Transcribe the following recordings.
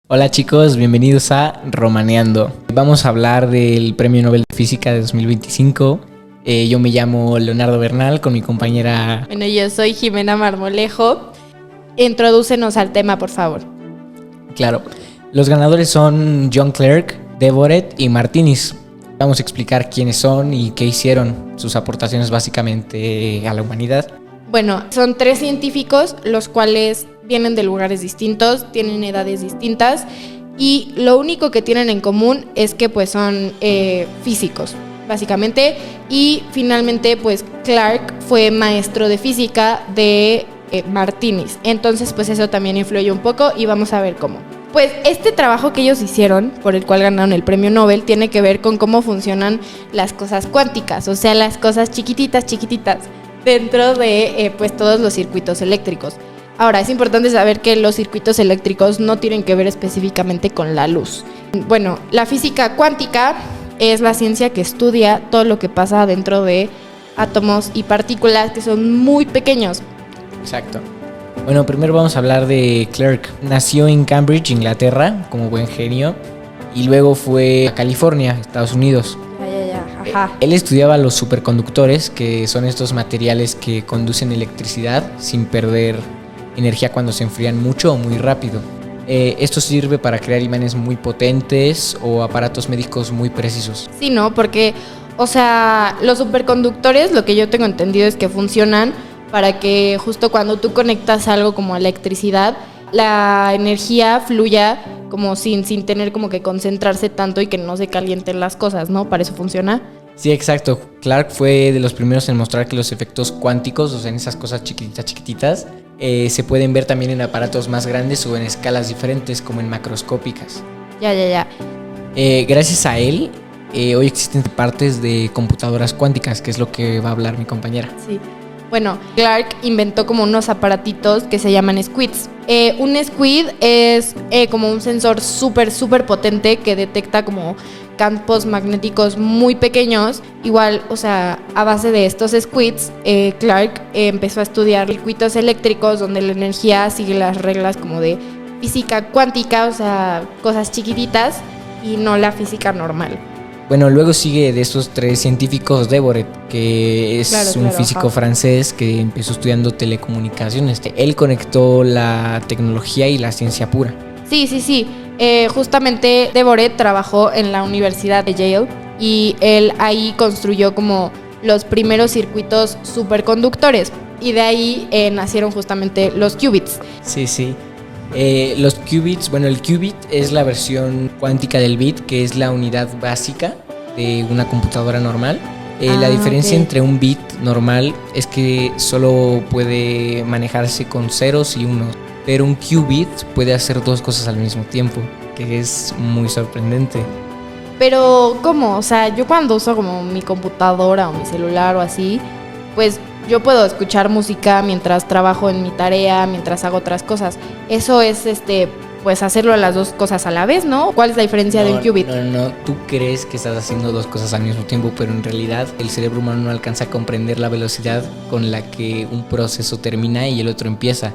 Hola chicos, bienvenidos a Romaneando. Vamos a hablar del Premio Nobel de Física de 2025. Yo me llamo Leonardo Bernal con mi compañera... Bueno, yo soy Jimena Marmolejo. Introdúcenos al tema, por favor. Claro, los ganadores son John Clerk, Devoret y Martinis. Vamos a explicar quiénes son y qué hicieron, sus aportaciones básicamente a la humanidad. Bueno, son 3 científicos, los cuales vienen de lugares distintos, tienen edades distintas y lo único que tienen en común es que pues son físicos, básicamente. Y finalmente pues Clark fue maestro de física de Martinis, entonces pues eso también influyó un poco y vamos a ver cómo. Pues este trabajo que ellos hicieron, por el cual ganaron el premio Nobel, tiene que ver con cómo funcionan las cosas cuánticas, o sea, las cosas chiquititas dentro de pues todos los circuitos eléctricos. Ahora, es importante saber que los circuitos eléctricos no tienen que ver específicamente con la luz. Bueno, la física cuántica es la ciencia que estudia todo lo que pasa dentro de átomos y partículas que son muy pequeños. Exacto. Bueno, primero vamos a hablar de Clerk. Nació en Cambridge, Inglaterra, como buen genio, y luego fue a California, Estados Unidos. Ajá. Él estudiaba los superconductores, que son estos materiales que conducen electricidad sin perder energía cuando se enfrían mucho o muy rápido. Esto sirve para crear imanes muy potentes o aparatos médicos muy precisos. Sí, ¿no? Porque, o sea, los superconductores, lo que yo tengo entendido es que funcionan para que justo cuando tú conectas algo como electricidad, la energía fluya como sin tener como que concentrarse tanto y que no se calienten las cosas, ¿no? Para eso funciona. Sí, exacto. Clark fue de los primeros en mostrar que los efectos cuánticos, o sea, en esas cosas chiquititas, se pueden ver también en aparatos más grandes o en escalas diferentes, como en macroscópicas. Ya. Gracias a él, hoy existen partes de computadoras cuánticas, que es lo que va a hablar mi compañera. Sí. Bueno, Clark inventó como unos aparatitos que se llaman squids. Un squid es como un sensor súper potente que detecta como campos magnéticos muy pequeños. Igual, o sea, a base de estos squids, Clark empezó a estudiar circuitos eléctricos donde la energía sigue las reglas como de física cuántica, o sea, cosas chiquititas y no la física normal. Bueno, luego sigue de estos 3 científicos Devoret, que es un físico francés que empezó estudiando telecomunicaciones. Él conectó la tecnología y la ciencia pura. Sí. Justamente Devoret trabajó en la Universidad de Yale y él ahí construyó como los primeros circuitos superconductores y de ahí nacieron justamente los qubits. Sí. Los qubits, bueno, el qubit es la versión cuántica del bit, que es la unidad básica de una computadora normal. La diferencia entre un bit normal es que solo puede manejarse con ceros y unos, pero un qubit puede hacer 2 cosas al mismo tiempo, que es muy sorprendente. Pero, ¿cómo? O sea, yo cuando uso como mi computadora o mi celular o así, pues yo puedo escuchar música mientras trabajo en mi tarea, mientras hago otras cosas. Eso es, pues hacerlo a las 2 cosas a la vez, ¿no? ¿Cuál es la diferencia de un qubit? No, tú crees que estás haciendo 2 cosas al mismo tiempo, pero en realidad el cerebro humano no alcanza a comprender la velocidad con la que un proceso termina y el otro empieza.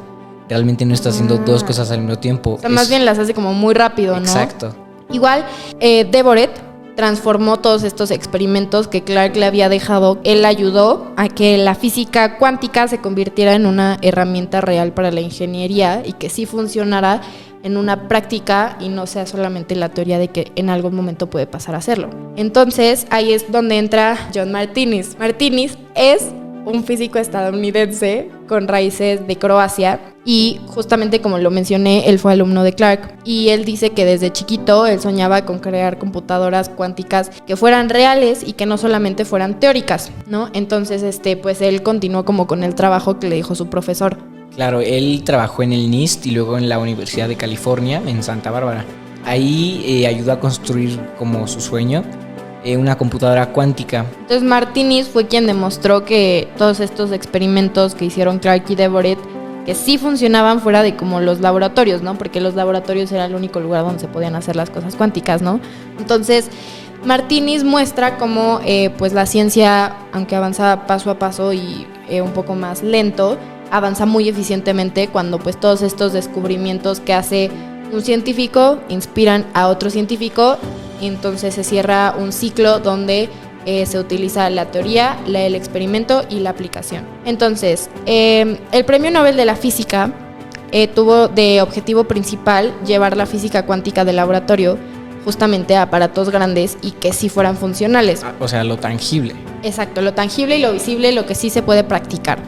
Realmente no está haciendo 2 cosas al mismo tiempo. O sea, más bien las hace como muy rápido, ¿no? Exacto. Igual, Devoret transformó todos estos experimentos que Clark le había dejado. Él ayudó a que la física cuántica se convirtiera en una herramienta real para la ingeniería y que sí funcionara en una práctica y no sea solamente la teoría de que en algún momento puede pasar a hacerlo. Entonces, ahí es donde entra John Martinis. Martinis es un físico estadounidense con raíces de Croacia y justamente como lo mencioné, él fue alumno de Clark y él dice que desde chiquito él soñaba con crear computadoras cuánticas que fueran reales y que no solamente fueran teóricas, ¿no? Entonces, pues él continuó como con el trabajo que le dijo su profesor. Claro, él trabajó en el NIST y luego en la Universidad de California, en Santa Bárbara. Ahí ayudó a construir como su sueño, una computadora cuántica. Entonces Martinis fue quien demostró que todos estos experimentos que hicieron Clark y Devoret, que sí funcionaban fuera de como los laboratorios, ¿no? Porque los laboratorios era el único lugar donde se podían hacer las cosas cuánticas, ¿no? Entonces Martinis muestra cómo pues la ciencia, aunque avanza paso a paso y un poco más lento, avanza muy eficientemente cuando pues todos estos descubrimientos que hace un científico, inspiran a otro científico, y entonces se cierra un ciclo donde se utiliza la teoría, el experimento y la aplicación. Entonces, el Premio Nobel de la Física tuvo de objetivo principal llevar la física cuántica del laboratorio justamente a aparatos grandes y que sí fueran funcionales. O sea, lo tangible. Exacto, lo tangible y lo visible, lo que sí se puede practicar.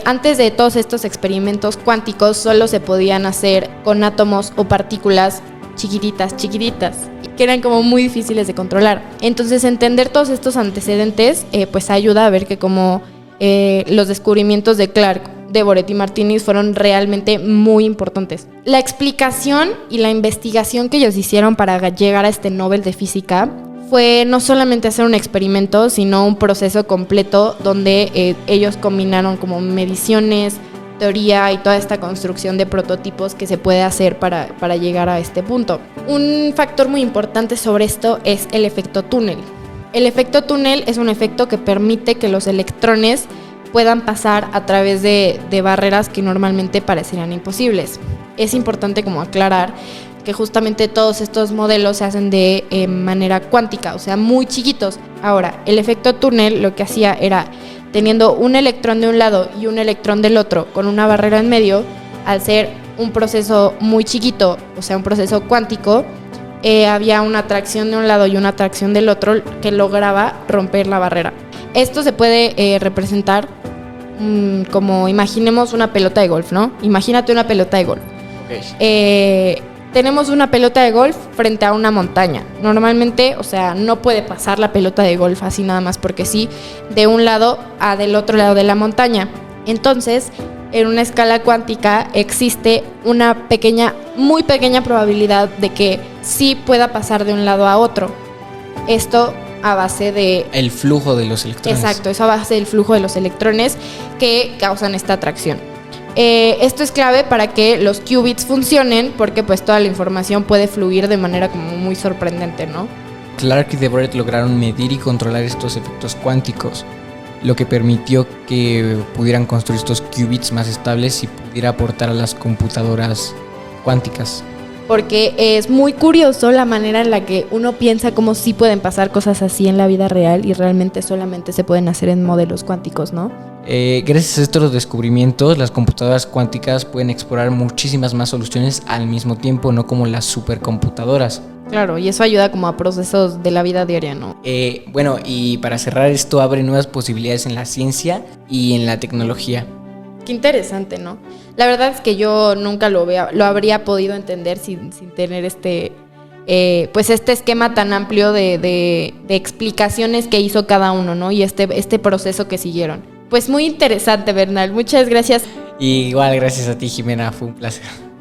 Antes de todos estos experimentos cuánticos solo se podían hacer con átomos o partículas chiquititas, que eran como muy difíciles de controlar. Entonces entender todos estos antecedentes pues ayuda a ver que como los descubrimientos de Clark, de Boret y Martini fueron realmente muy importantes. La explicación y la investigación que ellos hicieron para llegar a este Nobel de Física fue no solamente hacer un experimento, sino un proceso completo donde ellos combinaron como mediciones, teoría y toda esta construcción de prototipos que se puede hacer para llegar a este punto. Un factor muy importante sobre esto es el efecto túnel. El efecto túnel es un efecto que permite que los electrones puedan pasar a través de barreras que normalmente parecerían imposibles. Es importante como aclarar que justamente todos estos modelos se hacen de manera cuántica, o sea, muy chiquitos. Ahora, el efecto túnel lo que hacía era, teniendo un electrón de un lado y un electrón del otro con una barrera en medio, al ser un proceso muy chiquito, o sea, un proceso cuántico, había una atracción de un lado y una atracción del otro que lograba romper la barrera. Esto se puede representar como, imaginemos una pelota de golf, ¿no? Imagínate una pelota de golf. Okay. Tenemos una pelota de golf frente a una montaña. Normalmente, o sea, no puede pasar la pelota de golf así nada más porque sí, de un lado a del otro lado de la montaña. Entonces, en una escala cuántica existe una pequeña, muy pequeña probabilidad de que sí pueda pasar de un lado a otro. Esto a base de... el flujo de los electrones. Exacto, eso a base del flujo de los electrones que causan esta atracción. Esto es clave para que los qubits funcionen porque pues toda la información puede fluir de manera como muy sorprendente, ¿no? Clark y Boret lograron medir y controlar estos efectos cuánticos, lo que permitió que pudieran construir estos qubits más estables y pudiera aportar a las computadoras cuánticas. Porque es muy curioso la manera en la que uno piensa como sí pueden pasar cosas así en la vida real y realmente solamente se pueden hacer en modelos cuánticos, ¿no? Gracias a estos descubrimientos, las computadoras cuánticas pueden explorar muchísimas más soluciones al mismo tiempo, no como las supercomputadoras. Claro, y eso ayuda como a procesos de la vida diaria, ¿no? Bueno, y para cerrar, esto abre nuevas posibilidades en la ciencia y en la tecnología. Qué interesante, ¿no? La verdad es que yo nunca lo habría podido entender sin tener este esquema tan amplio de explicaciones que hizo cada uno, ¿no? Y este proceso que siguieron. Pues muy interesante, Bernal. Muchas gracias. Y igual, gracias a ti, Jimena. Fue un placer.